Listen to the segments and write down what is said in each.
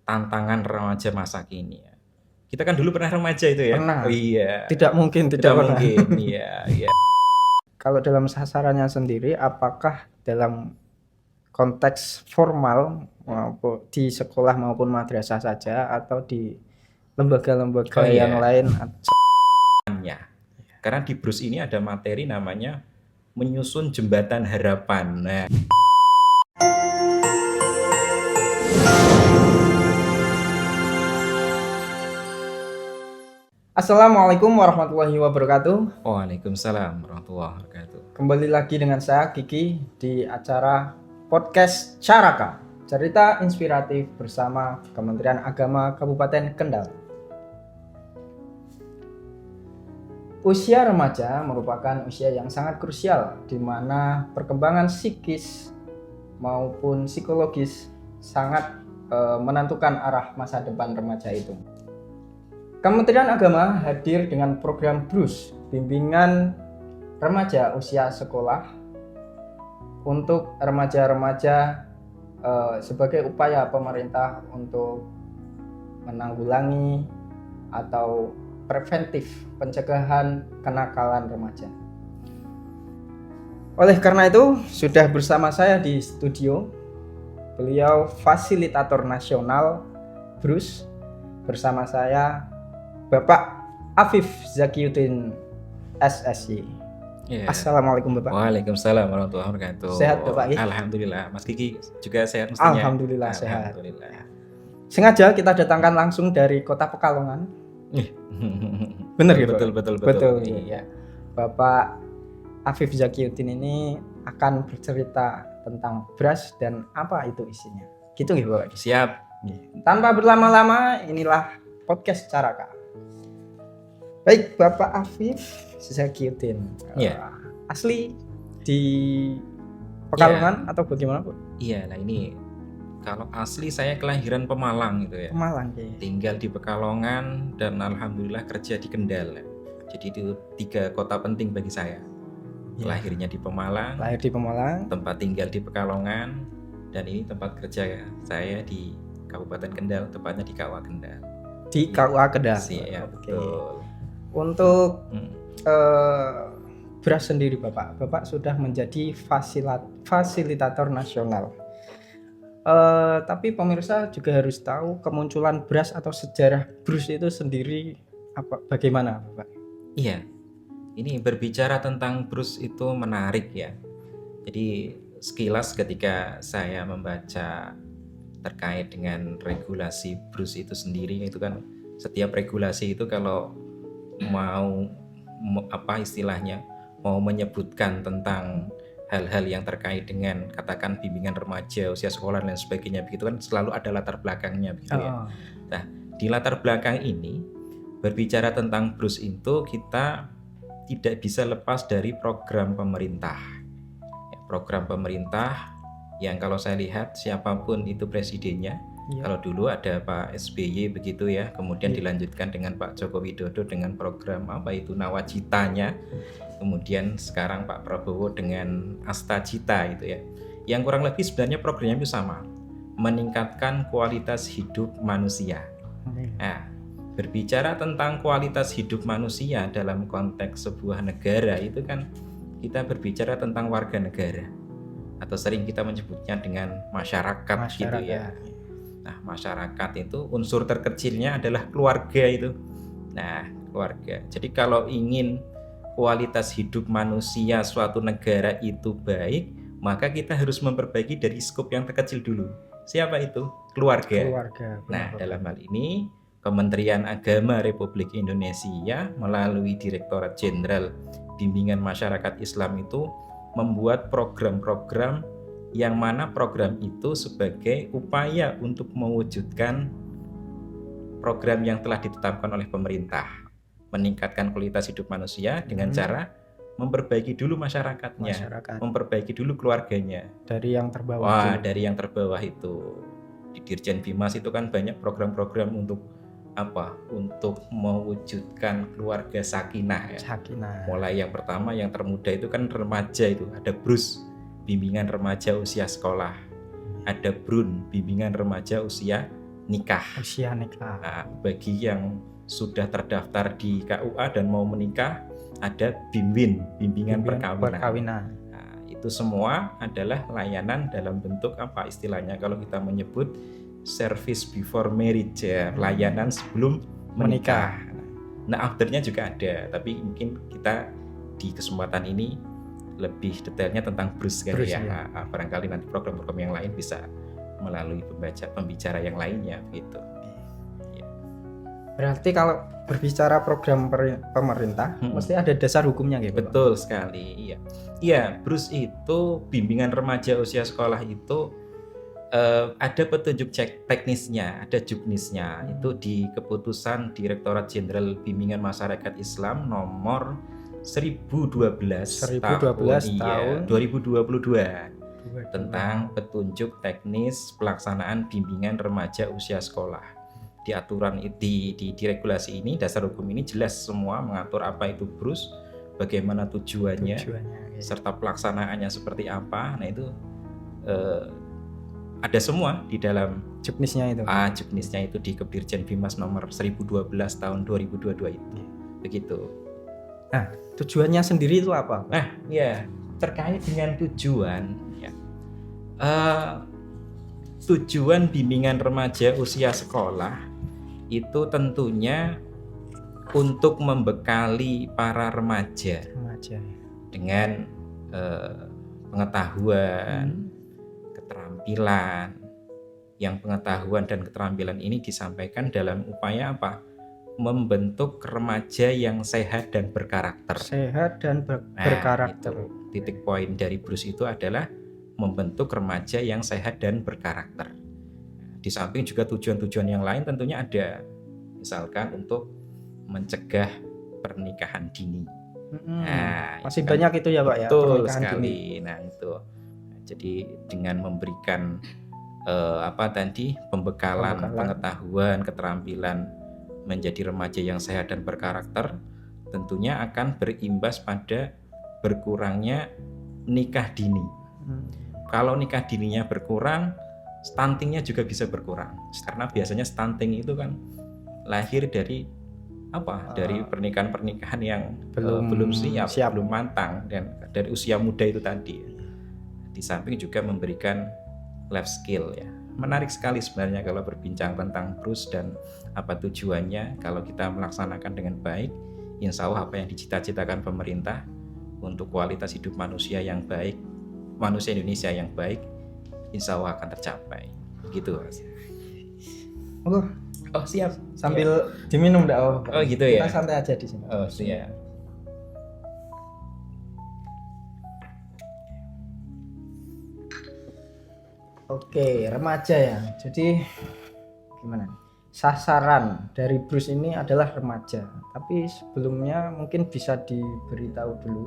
tantangan remaja masa kini ya. Kita kan dulu pernah remaja itu ya. Pernah. Oh iya. Tidak mungkin tidak pernah. mungkin. Iya, iya. Kalau dalam sasarannya sendiri, apakah dalam konteks formal maupun di sekolah maupun madrasah saja atau di lembaga-lembaga yang lain? Karena di BRUS ini ada materi namanya menyusun jembatan harapan. Nah, Assalamualaikum warahmatullahi wabarakatuh. Waalaikumsalam warahmatullahi wabarakatuh. Kembali lagi dengan saya Kiki di acara podcast Caraka, cerita inspiratif bersama Kementerian Agama Kabupaten Kendal. Usia remaja merupakan usia yang sangat krusial di mana perkembangan psikis maupun psikologis sangat menentukan arah masa depan remaja itu. Kementerian Agama hadir dengan program BRUS, bimbingan remaja usia sekolah untuk remaja-remaja sebagai upaya pemerintah untuk menanggulangi atau preventif pencegahan kenakalan remaja. Oleh karena itu, sudah bersama saya di studio beliau fasilitator nasional BRUS, bersama saya Bapak Afif Zakiyuddin SSY. Yeah. Assalamualaikum Bapak. Waalaikumsalam warahmatullahi wabarakatuh. Sehat Bapak? Alhamdulillah. Mas Kiki juga sehat mestinya. Alhamdulillah sehat. Sengaja kita datangkan langsung dari Kota Pekalongan. Benar ya, betul. Iya. Bapak Afif Zakiyuddin ini akan bercerita tentang BRAS dan apa itu isinya. Gitu ya Bapak? Siap. Tanpa berlama-lama, inilah podcast Caraka. Baik, Bapak Afif Zakiyuddin. Asli di Pekalongan atau bagaimana, Bu? Iya, nah ini kalau asli saya kelahiran Pemalang gitu ya. Pemalang ya. Tinggal di Pekalongan dan alhamdulillah kerja di Kendal. Jadi itu 3 kota penting bagi saya. Lahirnya di Pemalang, lahir di Pemalang, tempat tinggal di Pekalongan, dan ini tempat kerja saya di Kabupaten Kendal, tepatnya di KUA Kendal. Di KUA Kendal. Ya, betul. Untuk BRAS sendiri Bapak sudah menjadi fasilitator nasional. Tapi pemirsa juga harus tahu kemunculan BRAS atau sejarah BRUS itu sendiri bagaimana Bapak? Iya, ini berbicara tentang BRUS itu menarik ya. Jadi sekilas ketika saya membaca terkait dengan regulasi BRUS itu sendiri, itu kan setiap regulasi itu kalau mau mau menyebutkan tentang hal-hal yang terkait dengan katakan bimbingan remaja, usia sekolah dan sebagainya, begitu kan selalu ada latar belakangnya begitu ya. Nah, di latar belakang ini berbicara tentang BRUS itu kita tidak bisa lepas dari program pemerintah. Program pemerintah yang kalau saya lihat siapapun itu presidennya, kalau dulu ada Pak SBY begitu ya, kemudian dilanjutkan dengan Pak Joko Widodo dengan program Nawacitanya, kemudian sekarang Pak Prabowo dengan Astacita itu ya, yang kurang lebih sebenarnya programnya itu sama, meningkatkan kualitas hidup manusia. Nah, berbicara tentang kualitas hidup manusia dalam konteks sebuah negara itu kan kita berbicara tentang warga negara, atau sering kita menyebutnya dengan masyarakat. Gitu ya. Nah, masyarakat itu unsur terkecilnya adalah keluarga itu. Nah, keluarga. Jadi kalau ingin kualitas hidup manusia suatu negara itu baik, maka kita harus memperbaiki dari skop yang terkecil dulu. Siapa itu? Keluarga. Nah, dalam hal ini Kementerian Agama Republik Indonesia melalui Direktorat Jenderal Bimbingan Masyarakat Islam itu membuat program-program yang mana program itu sebagai upaya untuk mewujudkan program yang telah ditetapkan oleh pemerintah, meningkatkan kualitas hidup manusia dengan cara memperbaiki dulu masyarakatnya, memperbaiki dulu keluarganya. Dari yang terbawah. Dari yang terbawah itu. Di Dirjen Bimas itu kan banyak program-program untuk untuk mewujudkan keluarga sakinah ya. Mulai yang pertama, yang termuda itu kan remaja, itu ada BRUS, bimbingan remaja usia sekolah, ada BRUN, bimbingan remaja usia nikah. Usia nikah. Nah, bagi yang sudah terdaftar di KUA dan mau menikah, ada bimbingan perkawinan. Nah, itu semua adalah layanan dalam bentuk apa istilahnya kalau kita menyebut service before marriage ya, layanan sebelum menikah. Nah, afternya juga ada, tapi mungkin kita di kesempatan ini lebih detailnya tentang BRUS kan ya. Nah, barangkali nanti program-program yang lain bisa melalui pembicara yang lainnya gitu. Ya. Berarti kalau berbicara program pemerintah mesti ada dasar hukumnya gitu. Betul sekali. Iya. Iya, BRUS itu bimbingan remaja usia sekolah itu ada petunjuk teknisnya, ada juknisnya. Itu di keputusan Direktorat Jenderal Bimbingan Masyarakat Islam nomor 1012 tahun 2022 tentang petunjuk teknis pelaksanaan bimbingan remaja usia sekolah. Di aturan di regulasi ini, dasar hukum ini jelas semua mengatur apa itu BRUS, bagaimana tujuannya serta pelaksanaannya seperti apa. Nah itu ada semua di dalam juknisnya itu. Juknisnya itu di Kepdirjen Bimas nomor 1012 tahun 2022 itu. Begitu. Nah, tujuannya sendiri itu apa? Nah, ya terkait dengan tujuan ya. Tujuan bimbingan remaja usia sekolah itu tentunya untuk membekali para remaja dengan pengetahuan, keterampilan. Yang pengetahuan dan keterampilan ini disampaikan dalam upaya apa? Membentuk remaja yang sehat dan berkarakter. Berkarakter. Itu, titik poin dari BRUS itu adalah membentuk remaja yang sehat dan berkarakter. Di samping juga tujuan-tujuan yang lain tentunya ada, misalkan untuk mencegah pernikahan dini. Masih banyak itu ya Pak ya. Betul sekali. Nah itu, jadi dengan memberikan pembekalan pengetahuan, keterampilan menjadi remaja yang sehat dan berkarakter, tentunya akan berimbas pada berkurangnya nikah dini. Kalau nikah dininya berkurang, stuntingnya juga bisa berkurang. Karena biasanya stunting itu kan lahir dari dari pernikahan-pernikahan yang belum siap, belum matang, dan dari usia muda itu tadi. Di samping juga memberikan life skill ya. Menarik sekali sebenarnya kalau berbincang tentang BRUS dan apa tujuannya. Kalau kita melaksanakan dengan baik, insya Allah apa yang dicita-citakan pemerintah untuk kualitas hidup manusia yang baik, manusia Indonesia yang baik, insya Allah akan tercapai. Begitu Mas. Oh siap. Sambil diminum enggak? Oh gitu ya. Kita santai aja di sini. Oh siap. Oke, remaja ya. Jadi gimana? Sasaran dari BRUS ini adalah remaja. Tapi sebelumnya mungkin bisa diberitahu dulu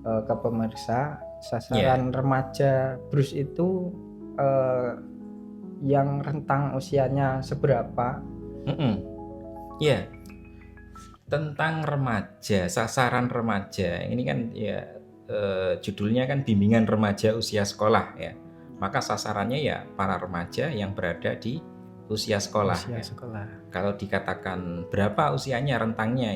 ke pemirsa, sasaran remaja BRUS itu yang rentang usianya seberapa? Tentang remaja, sasaran remaja. Ini kan ya judulnya kan bimbingan remaja usia sekolah ya. Maka sasarannya ya para remaja yang berada di usia sekolah. Kalau dikatakan berapa usianya, rentangnya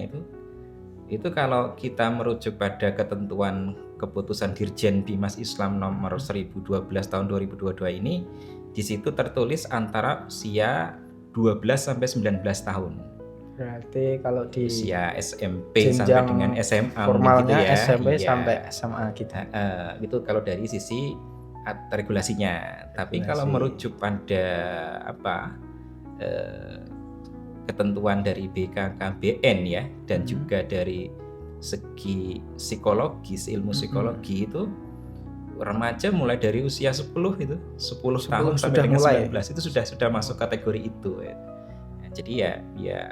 itu kalau kita merujuk pada ketentuan keputusan Dirjen Bimas Islam nomor 1012 tahun 2022 ini, di situ tertulis antara usia 12 sampai 19 tahun. Berarti kalau di usia SMP sampai dengan SMA formalnya gitu ya. SMP sampai SMA kita. Itu kalau dari sisi regulasinya. Tapi kalau merujuk pada ketentuan dari BKKBN ya, dan juga dari segi psikologis, ilmu psikologi itu remaja mulai dari usia 10 tahun sampai dengan 19 itu sudah masuk kategori itu ya. Nah, jadi ya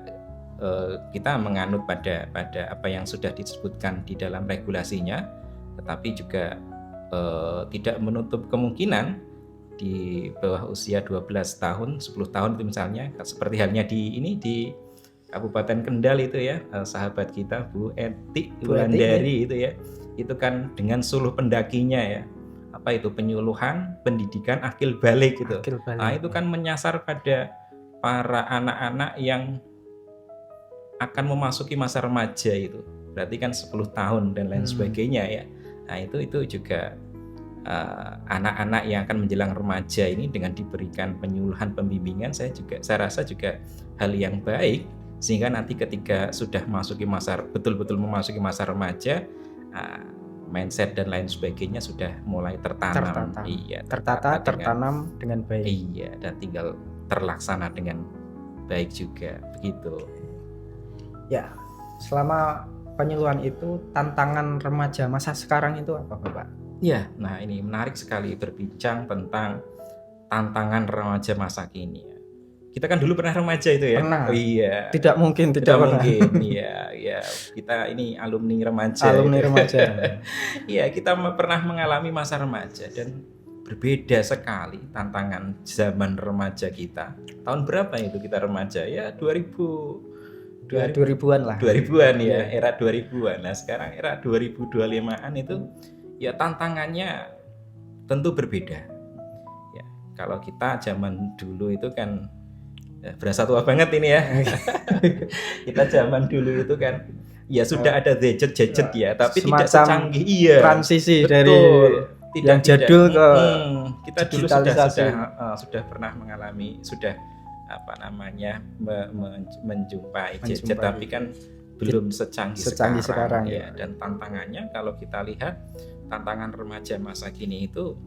kita menganut pada apa yang sudah disebutkan di dalam regulasinya, tetapi juga tidak menutup kemungkinan di bawah usia 12 tahun, 10 tahun itu misalnya, seperti halnya di Kabupaten Kendal itu ya, sahabat kita Bu Eti Wulandari itu ya, itu kan dengan suluh pendakinya ya, penyuluhan pendidikan akil balik gitu. Nah itu kan menyasar pada para anak-anak yang akan memasuki masa remaja itu, berarti kan 10 tahun dan lain sebagainya ya. Nah itu juga anak-anak yang akan menjelang remaja ini dengan diberikan penyuluhan pembimbingan, saya rasa juga hal yang baik, sehingga nanti ketika sudah betul-betul memasuki masa remaja, mindset dan lain sebagainya sudah mulai tertanam. Iya, tertanam dengan baik. Iya, dan tinggal terlaksana dengan baik juga, begitu. Ya, selama penyuluhan itu tantangan remaja masa sekarang itu apa, Bapak? Ya, nah ini menarik sekali berbincang tentang tantangan remaja masa kini. Kita kan dulu pernah remaja itu ya. Pernah. Oh, iya. Tidak mungkin tidak mungkin. Iya. Kita ini alumni remaja. Iya, kita pernah mengalami masa remaja dan berbeda sekali tantangan zaman remaja kita. Tahun berapa itu kita remaja? Ya 2000-an lah. 2000-an ya, era 2000-an. Nah, sekarang era 2025-an itu ya tantangannya tentu berbeda. Ya, kalau kita zaman dulu itu kan berasa tua banget ini ya. Kita zaman dulu itu kan ya sudah ada gadget ya, tapi tidak secanggih transisi betul, dari yang jadul ke kita dulu sudah pernah mengalami menjumpai gadget, tapi kan belum secanggih sekarang ya. Dan tantangannya kalau kita lihat tantangan remaja masa kini itu,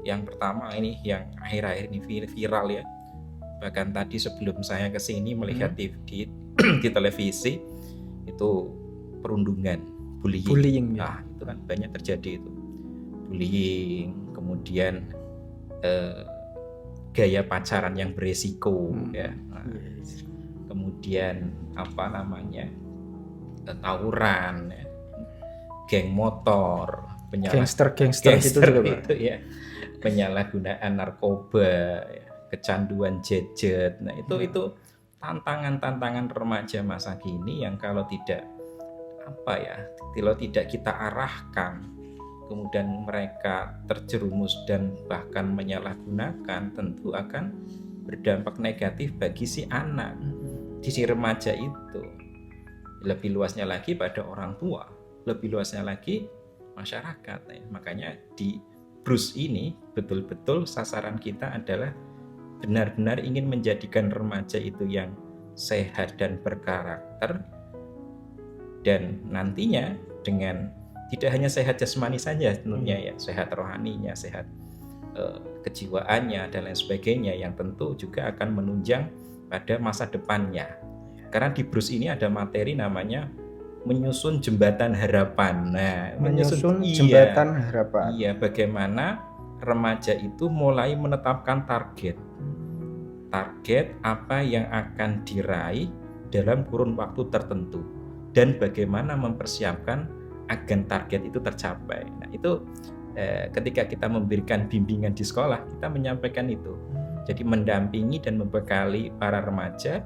yang pertama ini yang akhir-akhir ini viral ya. Bahkan tadi sebelum saya kesini melihat di televisi itu perundungan, bullying. Nah, itu kan banyak terjadi itu. Bullying, kemudian gaya pacaran yang beresiko ya. Nah, kemudian tawuran ya. Geng motor, gangster itu ya. Penyalahgunaan narkoba ya. Kecanduan gadget. Nah, itu tantangan remaja masa kini yang kalau tidak kita arahkan, kemudian mereka terjerumus dan bahkan menyalahgunakan, tentu akan berdampak negatif bagi si anak, si remaja itu. Lebih luasnya lagi pada orang tua, lebih luasnya lagi masyarakat. Makanya di BRUS ini betul-betul sasaran kita adalah benar-benar ingin menjadikan remaja itu yang sehat dan berkarakter, dan nantinya dengan tidak hanya sehat jasmani saja tentunya ya, sehat rohaninya, sehat kejiwaannya dan lain sebagainya, yang tentu juga akan menunjang pada masa depannya. Karena di BRUS ini ada materi namanya menyusun jembatan harapan. Nah, menyusun jembatan harapan. Iya, bagaimana remaja itu mulai menetapkan target apa yang akan diraih dalam kurun waktu tertentu, dan bagaimana mempersiapkan agar target itu tercapai. Nah, itu ketika kita memberikan bimbingan di sekolah, kita menyampaikan itu. Jadi mendampingi dan membekali para remaja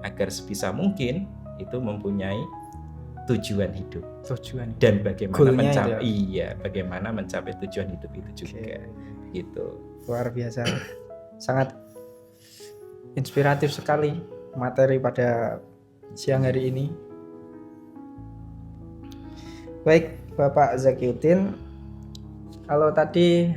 agar sebisa mungkin itu mempunyai tujuan hidup. Dan bagaimana bagaimana mencapai tujuan hidup itu juga. Gitu. Luar biasa. Sangat inspiratif sekali materi pada siang hari ini. Baik, Bapak Zakyuddin, kalau tadi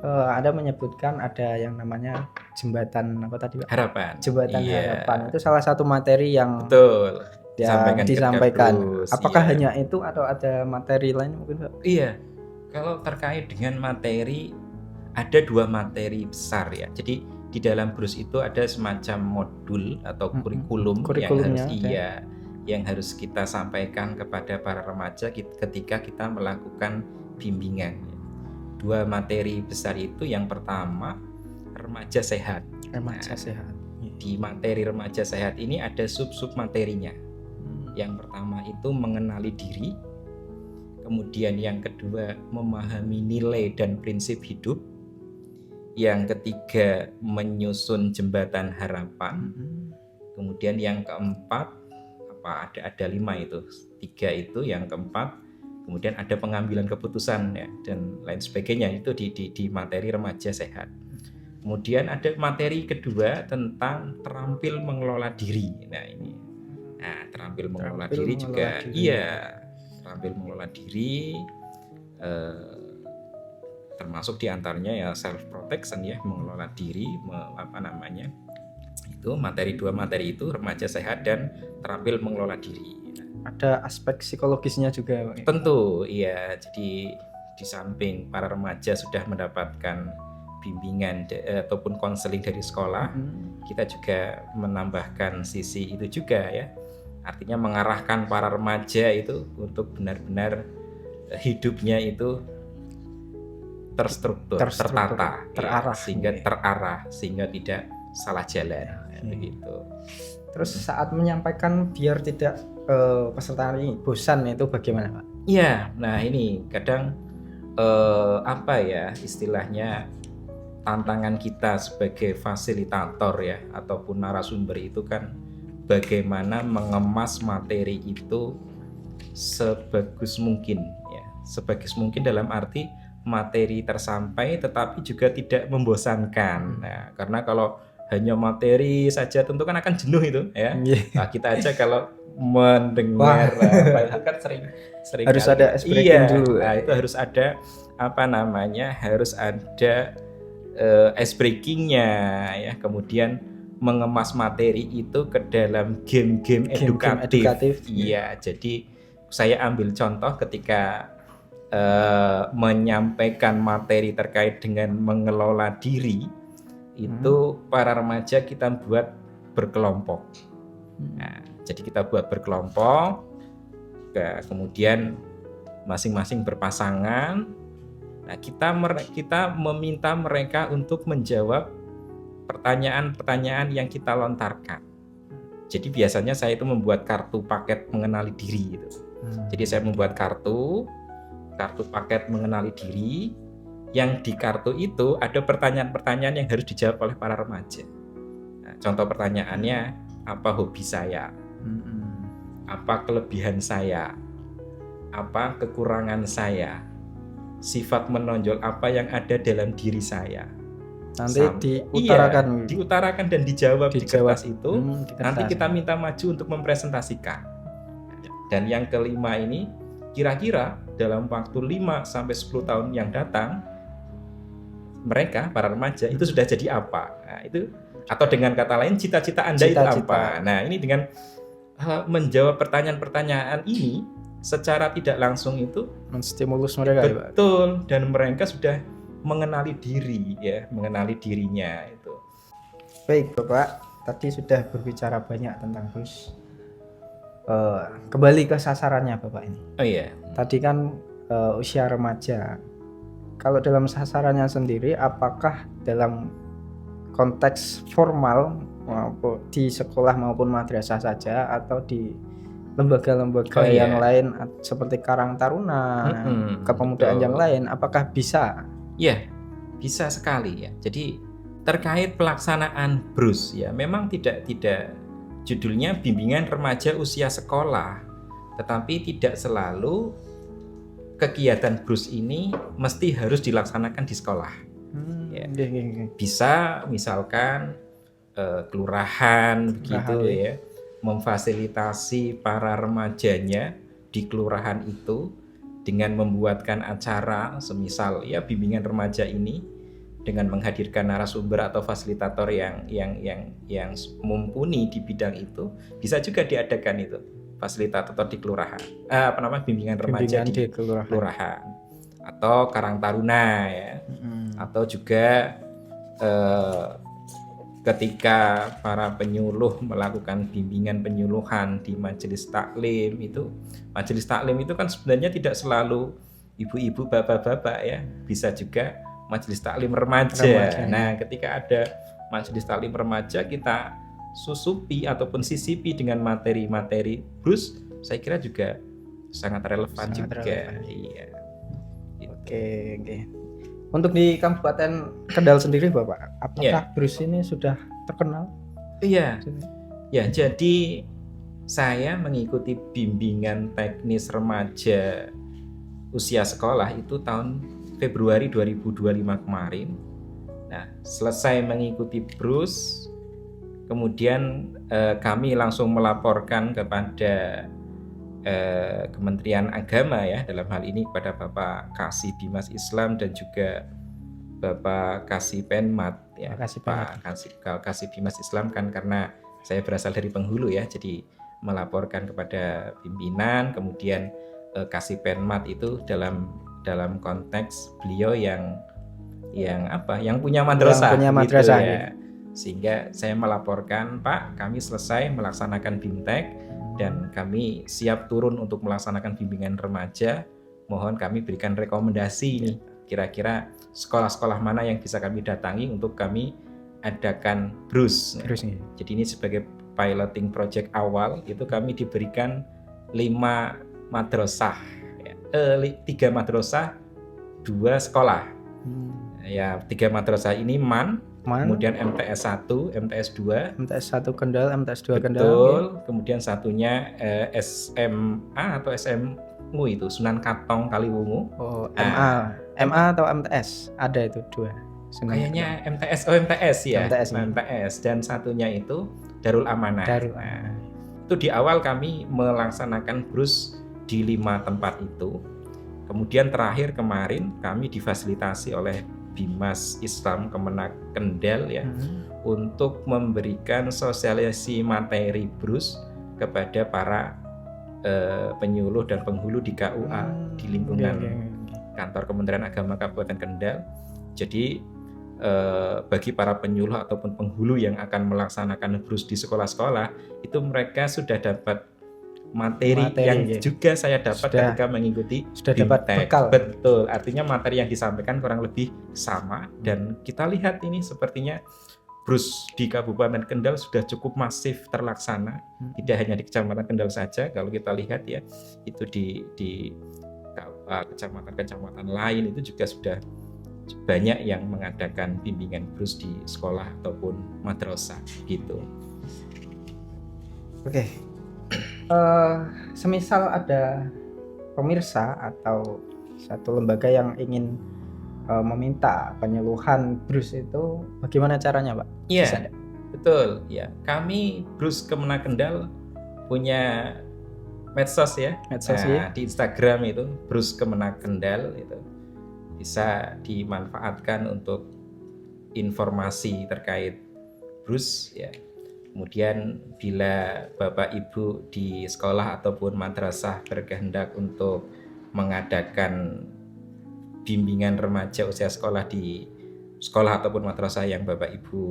Anda menyebutkan ada yang namanya jembatan apa tadi, Pak? Harapan. Jembatan harapan itu salah satu materi yang betul yang disampaikan. Apakah hanya itu atau ada materi lain mungkin, Pak? Iya. Kalau terkait dengan materi, ada 2 materi besar ya. Jadi di dalam BRUS itu ada semacam modul atau kurikulum yang harus kita sampaikan kepada para remaja ketika kita melakukan bimbingan. 2 materi besar itu, yang pertama remaja sehat. Sehat. Di materi remaja sehat ini ada sub materinya. Yang pertama itu mengenali diri, kemudian yang kedua memahami nilai dan prinsip hidup, yang ketiga menyusun jembatan harapan, kemudian yang keempat ada 5 itu, 3 itu, yang keempat kemudian ada pengambilan keputusan ya, dan lain sebagainya. Itu di materi remaja sehat. Kemudian ada materi kedua tentang terampil mengelola diri. Nah ini, terampil mengelola diri juga. Iya, terampil mengelola diri, termasuk diantaranya ya self protection ya, mengelola diri, itu dua materi itu remaja sehat dan terampil mengelola diri. Ada aspek psikologisnya juga. Tentu, iya. Jadi di samping para remaja sudah mendapatkan bimbingan ataupun konseling dari sekolah, kita juga menambahkan sisi itu juga ya. Artinya mengarahkan para remaja itu untuk benar-benar hidupnya itu terstruktur, tertata, terarah, sehingga tidak salah jalan, begitu. Terus saat menyampaikan biar tidak peserta ini bosan itu bagaimana, Pak? Iya, nah ini kadang istilahnya tantangan kita sebagai fasilitator ya ataupun narasumber itu kan bagaimana mengemas materi itu sebagus mungkin ya, sebagus mungkin dalam arti materi tersampai tetapi juga tidak membosankan. Nah, karena kalau hanya materi saja tentu kan akan jenuh itu ya. Nah, kita aja kalau mendengar itu kan sering harus ada ice breaking dulu. Nah, itu harus ada harus ada ice breakingnya ya. Kemudian mengemas materi itu ke dalam game-game edukatif. Iya, jadi saya ambil contoh ketika menyampaikan materi terkait dengan mengelola diri itu para remaja kita buat berkelompok. Nah, jadi kita buat berkelompok, kemudian masing-masing berpasangan. Nah, kita meminta mereka untuk menjawab pertanyaan-pertanyaan yang kita lontarkan. Jadi biasanya saya itu membuat kartu paket mengenali diri gitu. Jadi saya membuat kartu paket mengenali diri, yang di kartu itu ada pertanyaan-pertanyaan yang harus dijawab oleh para remaja. Nah, contoh pertanyaannya, apa hobi saya? Apa kelebihan saya? Apa kekurangan saya? Sifat menonjol apa yang ada dalam diri saya? Nanti diutarakan. Diutarakan dan dijawab di kertas itu. Nanti kita minta maju untuk mempresentasikan. Dan yang kelima ini, kira-kira dalam waktu 5-10 tahun yang datang, mereka, para remaja, itu sudah jadi apa? Nah, itu, atau dengan kata lain, cita-cita Anda itu apa? Nah, ini dengan menjawab pertanyaan-pertanyaan ini, secara tidak langsung itu menstimulus mereka. Betul, dan mereka sudah mengenali diri, ya, mengenali dirinya itu. Baik, Bapak, tadi sudah berbicara banyak tentang BRUS. Kembali ke sasarannya Bapak ini. Oh iya. Tadi kan usia remaja. Kalau dalam sasarannya sendiri, apakah dalam konteks formal maupun di sekolah maupun madrasah saja, atau di lembaga-lembaga yang lain seperti Karang Taruna, kepemudaan yang lain, apakah bisa? Iya, bisa sekali ya. Jadi terkait pelaksanaan BRUS ya, memang tidak judulnya bimbingan remaja usia sekolah, tetapi tidak selalu kegiatan BRUS ini mesti harus dilaksanakan di sekolah. Bisa misalkan kelurahan begitu ya, memfasilitasi para remajanya di kelurahan itu dengan membuatkan acara, semisal ya bimbingan remaja ini dengan menghadirkan narasumber atau fasilitator yang mumpuni di bidang itu. Bisa juga diadakan itu fasilitator di kelurahan, bimbingan remaja di kelurahan atau Karang Taruna ya. Atau juga ketika para penyuluh melakukan bimbingan penyuluhan di majelis taklim itu. Majelis taklim itu kan sebenarnya tidak selalu ibu-ibu, bapak-bapak ya, bisa juga majelis taklim remaja. Nah, ketika ada majelis taklim remaja, kita susupi ataupun sisipi dengan materi-materi BRUS, saya kira juga sangat relevan juga. Iya. Gitu. Oke. Untuk di Kabupaten Kendal sendiri Bapak, apakah BRUS ini sudah terkenal? Iya. Ya, jadi saya mengikuti bimbingan teknis remaja usia sekolah itu tahun Februari 2025 kemarin. Nah, selesai mengikuti BRUS, kemudian kami langsung melaporkan kepada Kementerian Agama ya, dalam hal ini kepada Bapak Kasih Bimas Islam dan juga Bapak Kasih Penmat ya. Pak Kasih Bimas Islam kan karena saya berasal dari Penghulu ya, jadi melaporkan kepada pimpinan, kemudian Kasih Penmat itu dalam konteks beliau yang punya madrasah gitu ya. Sehingga saya melaporkan, Pak, kami selesai melaksanakan BIMTEK dan kami siap turun untuk melaksanakan bimbingan remaja. Mohon kami berikan rekomendasi nih, kira-kira sekolah-sekolah mana yang bisa kami datangi untuk kami adakan BRUS. Jadi ini sebagai piloting project awal, itu kami diberikan 5 madrasah, 3 madrasah, 2 sekolah. Ya, 3 madrasah ini kemudian MTS 1, MTS 2. MTS 1 Kendal, MTS 2 Kendal. Betul, kemudian satunya SMA atau SMU itu, Sunan Katong Kaliwungu. Oh, MA atau MTS? Ada itu 2. Kayaknya MTS ya. MTS dan satunya itu Darul Amanah. Nah, itu di awal kami melaksanakan BRUS di 5 tempat itu. Kemudian terakhir kemarin kami difasilitasi oleh Bimas Islam Kemenak Kendal ya, untuk memberikan sosialisasi materi BRUS kepada para penyuluh dan penghulu di KUA di lingkungan kantor Kementerian Agama Kabupaten Kendal. Jadi bagi para penyuluh ataupun penghulu yang akan melaksanakan BRUS di sekolah-sekolah, itu mereka sudah dapat materi yang juga saya dapat ketika mengikuti BIMTEK. Betul, artinya materi yang disampaikan kurang lebih sama, dan kita lihat ini sepertinya BRUS di Kabupaten Kendal sudah cukup masif terlaksana. Tidak hanya di Kecamatan Kendal saja, kalau kita lihat ya, itu di kecamatan-kecamatan lain itu juga sudah banyak yang mengadakan bimbingan BRUS di sekolah ataupun madrasah gitu. Oke. Semisal ada pemirsa atau satu lembaga yang ingin meminta penyuluhan BRUS, itu bagaimana caranya, Pak? Iya, betul. Ya, kami BRUS Kemenak Kendal punya medsos ya. Di Instagram itu BRUS Kemenak Kendal, itu bisa dimanfaatkan untuk informasi terkait BRUS ya. Kemudian bila Bapak Ibu di sekolah ataupun madrasah berkehendak untuk mengadakan bimbingan remaja usia sekolah di sekolah ataupun madrasah yang Bapak Ibu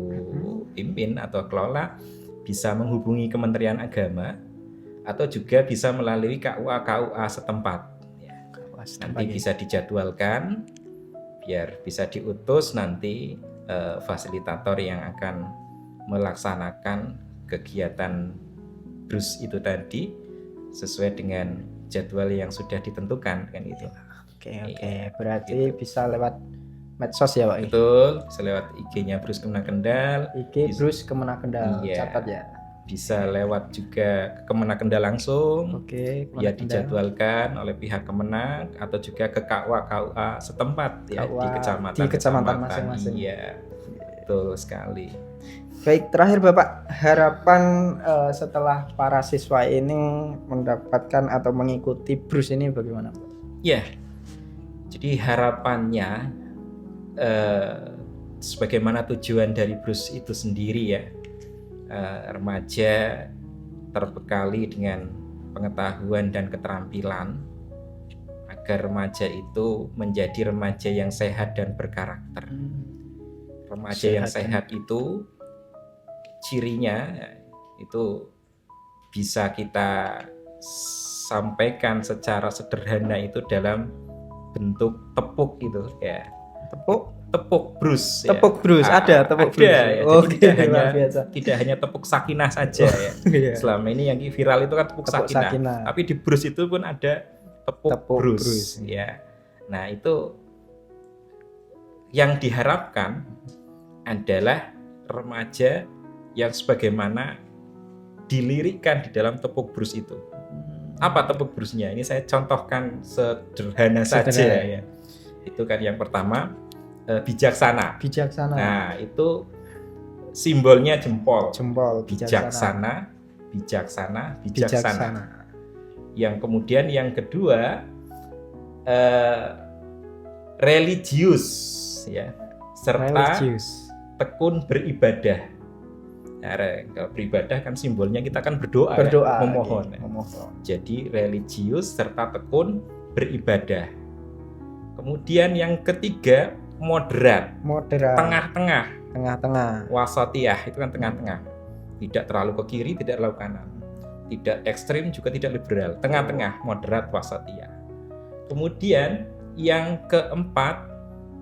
pimpin atau kelola, bisa menghubungi Kementerian Agama atau juga bisa melalui KUA setempat. Nanti bisa dijadwalkan biar bisa diutus nanti fasilitator yang akan melaksanakan kegiatan BRUS itu tadi sesuai dengan jadwal yang sudah ditentukan kan itu. Oke. Berarti gitu. Bisa lewat medsos ya, Pak? Betul, bisa lewat IG-nya BRUS Kemenak Kendal. IG BRUS Kemenak Kendal. Iya. Catat ya. Bisa lewat juga ke Kemenak Kendal langsung. Oke. Ya, dijadwalkan oleh pihak Kemenak atau juga ke KUA setempat ya, di kecamatan masing-masing. Iya. Betul sekali. Baik, terakhir Bapak, harapan setelah para siswa ini mendapatkan atau mengikuti BRUS ini bagaimana, Pak? Ya, jadi harapannya sebagaimana tujuan dari BRUS itu sendiri ya, remaja terbekali dengan pengetahuan dan keterampilan agar remaja itu menjadi remaja yang sehat dan berkarakter. Remaja yang sehat itu cirinya itu bisa kita sampaikan secara sederhana itu dalam bentuk tepuk gitu ya. Tepuk BRUS ya. Tepuk BRUS ada tepuk BRUS. Ya. Tidak hanya tepuk sakinah saja ya. Selama ini yang viral itu kan tepuk sakinah. Tapi di BRUS itu pun ada tepuk BRUS ya. Nah, itu yang diharapkan adalah remaja yang sebagaimana dilirikkan di dalam tepuk BRUS itu. Apa tepuk BRUS-nya? Ini saya contohkan sederhana saja ya. Itu kan yang pertama, bijaksana. Bijaksana. Nah, itu simbolnya jempol. Jempol. Bijaksana. Yang kemudian yang kedua religius ya, serta tekun beribadah. Nah, kalau beribadah kan simbolnya kita kan berdoa ya, memohon. Jadi religius serta tekun beribadah. Kemudian yang ketiga moderat. Tengah-tengah. Wasatiyah itu kan tengah-tengah. Tidak terlalu ke kiri, tidak terlalu kanan. Tidak ekstrim juga tidak liberal. Tengah-tengah, moderat, wasatiyah. Kemudian yang keempat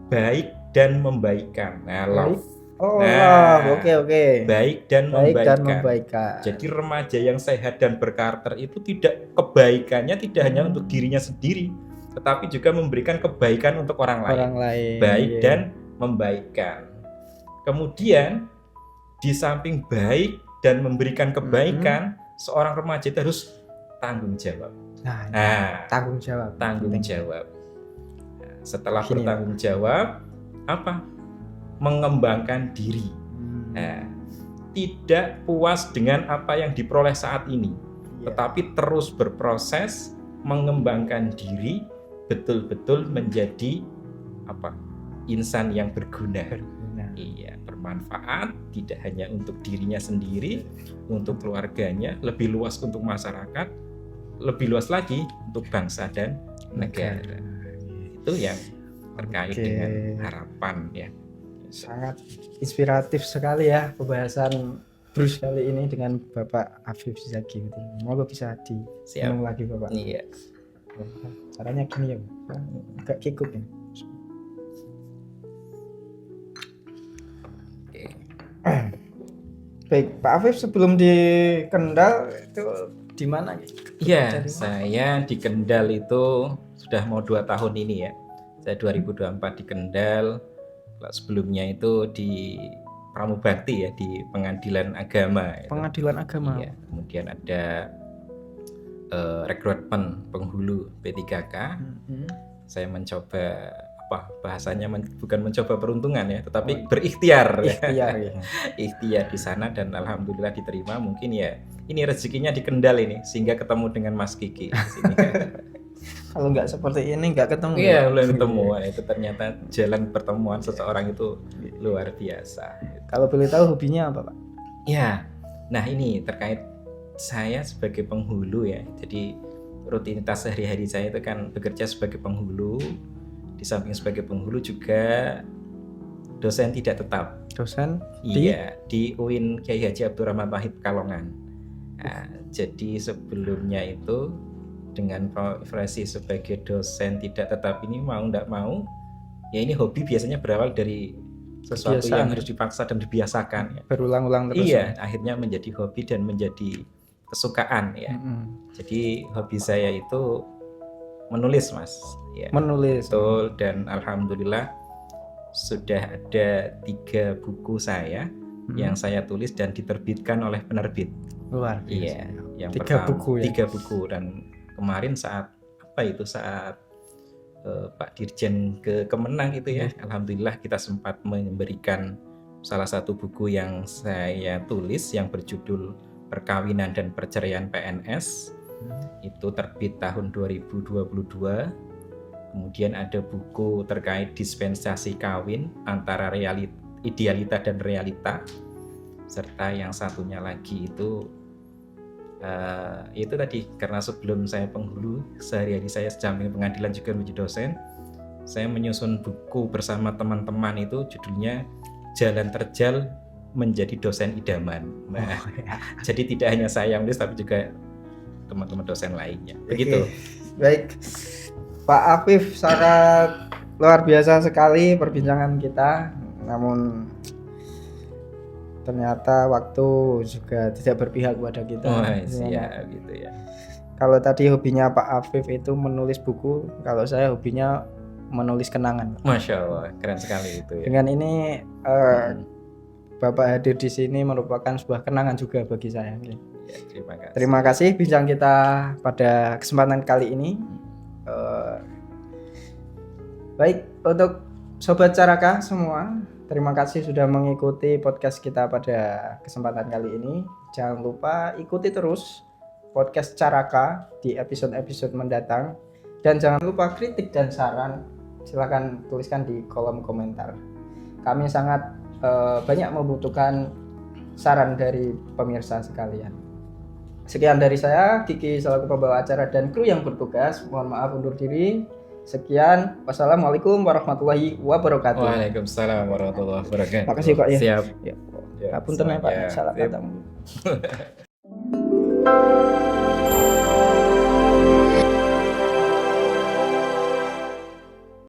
baik dan membaikan. Nah, love. Oke. Baik dan membaikan. Jadi remaja yang sehat dan berkarakter itu tidak kebaikannya tidak hanya untuk dirinya sendiri, tetapi juga memberikan kebaikan untuk orang lain. Baik dan membaikan. Kemudian di samping baik dan memberikan kebaikan, seorang remaja itu harus tanggung jawab. Tanggung jawab. Setelah bertanggung jawab, apa? Mengembangkan diri. Tidak puas dengan apa yang diperoleh saat ini, tetapi terus berproses mengembangkan diri, betul-betul menjadi insan yang berguna. Iya, bermanfaat tidak hanya untuk dirinya sendiri, untuk keluarganya, lebih luas untuk masyarakat, lebih luas lagi untuk bangsa dan negara. Itu yang terkait dengan harapan ya. Sangat inspiratif sekali ya pembahasan Bruce kali ini dengan Bapak Afif Zakyuddin. Semoga bisa disambung lagi Bapak. Iya. Caranya gini ya, agak kikuk ya. Baik, Pak Afif sebelum di Kendal itu di mana? Iya, saya di Kendal itu sudah mau 2 tahun ini ya. Saya 2024 di Kendal. Sebelumnya itu di Pramubakti ya, di Pengadilan Agama. Pengadilan Agama. Iya, kemudian ada rekrutmen penghulu P3K. Saya mencoba bahasanya bukan mencoba peruntungan ya, tetapi berikhtiar ya. Ikhtiar di sana dan alhamdulillah diterima. Mungkin ya ini rezekinya di Kendal ini sehingga ketemu dengan Mas Kiki di sini. Kalau nggak seperti ini nggak ketemu. Iya, belum ketemu. Itu ternyata jalan pertemuan seseorang itu luar biasa. Kalau boleh tahu hobinya apa, Pak? Ya, nah ini terkait saya sebagai penghulu ya. Jadi rutinitas sehari-hari saya itu kan bekerja sebagai penghulu. Di samping sebagai penghulu juga dosen tidak tetap. Dosen? Iya, di UIN Kiai Haji Abdurrahman Wahid Pekalongan. Nah, jadi sebelumnya itu dengan profesi sebagai dosen tidak tetap ini mau tidak mau ya, ini hobi biasanya berawal dari sesuatu yang harus dipaksa dan dibiasakan ya. Berulang-ulang terus. Iya, akhirnya menjadi hobi dan menjadi kesukaan ya. Jadi hobi saya itu menulis Mas ya. Menulis. Betul, dan alhamdulillah sudah ada 3 buku saya yang saya tulis dan diterbitkan oleh penerbit. Luar biasa. Iya, yang 3 pertama buku ya. 3 buku. Dan kemarin saat Pak Dirjen ke Kemenang itu ya, alhamdulillah kita sempat memberikan salah satu buku yang saya tulis yang berjudul Perkawinan dan Perceraian PNS. Itu terbit tahun 2022. Kemudian ada buku terkait dispensasi kawin antara idealita dan realita. Serta yang satunya lagi itu tadi, karena sebelum saya penghulu, sehari-hari saya samping pengadilan juga menjadi dosen. Saya menyusun buku bersama teman-teman itu judulnya Jalan Terjal Menjadi Dosen Idaman. Nah, jadi tidak hanya saya yang menulis tapi juga teman-teman dosen lainnya. Begitu. Baik. Pak Afif, sangat luar biasa sekali perbincangan kita. Namun ternyata waktu juga tidak berpihak kepada kita. Siap gitu ya. Kalau tadi hobinya Pak Afif itu menulis buku, kalau saya hobinya menulis kenangan. Masya Allah, keren sekali itu ya. Dengan ini Bapak hadir di sini merupakan sebuah kenangan juga bagi saya. Ya, terima kasih. Terima kasih bincang kita pada kesempatan kali ini. Baik, untuk Sobat Caraka semua, terima kasih sudah mengikuti podcast kita pada kesempatan kali ini. Jangan lupa ikuti terus podcast Caraka di episode-episode mendatang. Dan jangan lupa kritik dan saran, silakan tuliskan di kolom komentar. Kami sangat banyak membutuhkan saran dari pemirsa sekalian. Sekian dari saya, Kiki selaku pembawa acara dan kru yang bertugas. Mohon maaf undur diri. Sekian, wassalamualaikum warahmatullahi wabarakatuh. Waalaikumsalam warahmatullahi wabarakatuh. Makasih Pak ya. Siap. Apunten ya Pak, salah kata.